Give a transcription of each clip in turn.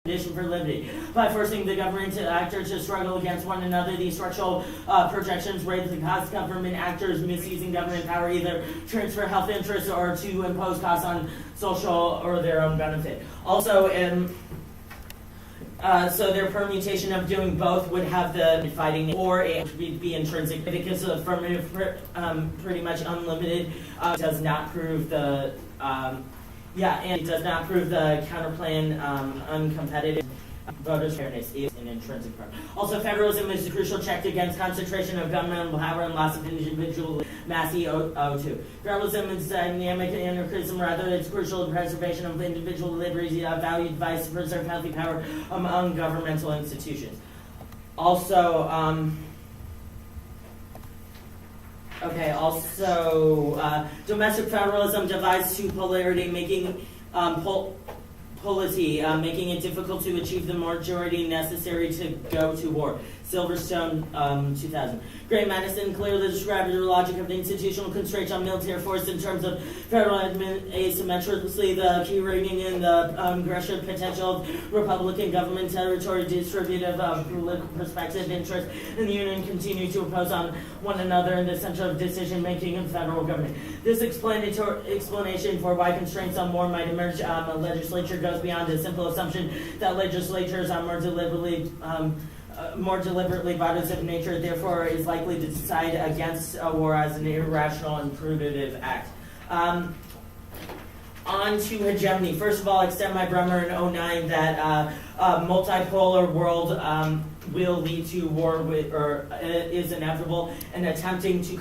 condition for liberty. By forcing the government actors to struggle against one another, these structural projections raise the cost government actors misusing government power either transfer health interests or to impose costs on social or their own benefit. Also, so their permutation of doing both would have the fighting or it would be intrinsic because the affirmative pretty much unlimited does not prove the and it does not prove the counterplan uncompetitive. Voters' fairness is an intrinsic part. Also, federalism is a crucial check against concentration of governmental power and loss of individual massy O2. Federalism is dynamic anarchism, rather it's crucial to preservation of individual liberties, valued device to preserve healthy power among governmental institutions. Also, domestic federalism divides to polarity, making polity, making it difficult to achieve the majority necessary to go to war. Silverstone, 2000. Gray Madison clearly described the logic of the institutional constraints on military force in terms of federal asymmetrically, the key rating in the aggression potential of Republican government, territory distributive political perspective, interest, and the Union continue to oppose on one another in the center of decision-making in federal government. This explanation for why constraints on war might emerge a legislature goes beyond a simple assumption that legislatures are more deliberately violent of nature, therefore is likely to decide against a war as an irrational and punitive act. On to hegemony. First of all, I extend my Bremer in 2009 that a multipolar world will lead to war or is inevitable, and attempting to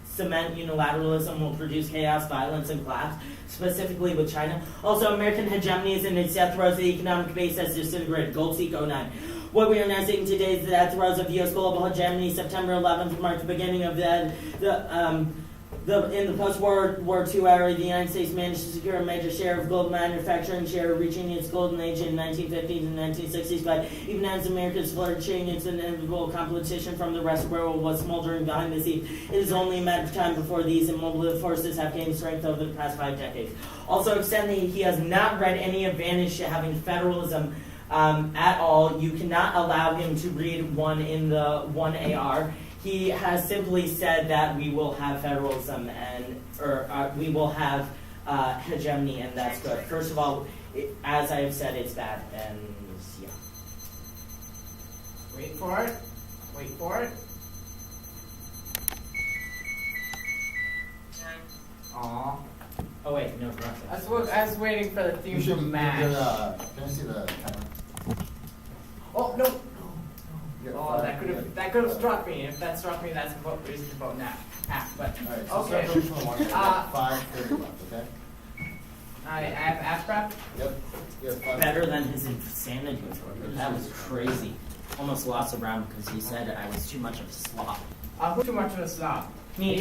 cement unilateralism will produce chaos, violence, and collapse, specifically with China. Also, American hegemony is in its death throes. The economic base has disintegrated. Goldseek 09. What we are now seeing today is the death throes of U.S. global hegemony. September 11th marked the beginning of in the post-World War II era, the United States managed to secure a major share of global manufacturing share, reaching its golden age in 1950s and 1960s. But even as America's flourishing, its inevitable competition from the rest of the world was smoldering behind the scenes. It is only a matter of time before these immobile forces have gained strength over the past 5 decades. Also, extending, he has not read any advantage to having federalism at all. You cannot allow him to read one in the 1AR. He has simply said that we will have federalism we will have hegemony, and that's good. First of all, as I have said, it's bad, and yeah. Wait for it. Wait for it. Aww. Oh wait, no, correct. I was waiting for the theme from MASH. Can I see the camera? Oh no! Oh, that could have struck me. If that struck me, that's a reason to vote now. But alright, so okay. start from 1. 5:30 left, okay? I have ass prep. Yep. Better than his insanity report. That was crazy. Almost lost a round because he said I was too much of a slob. Who's too much of a slob? Me.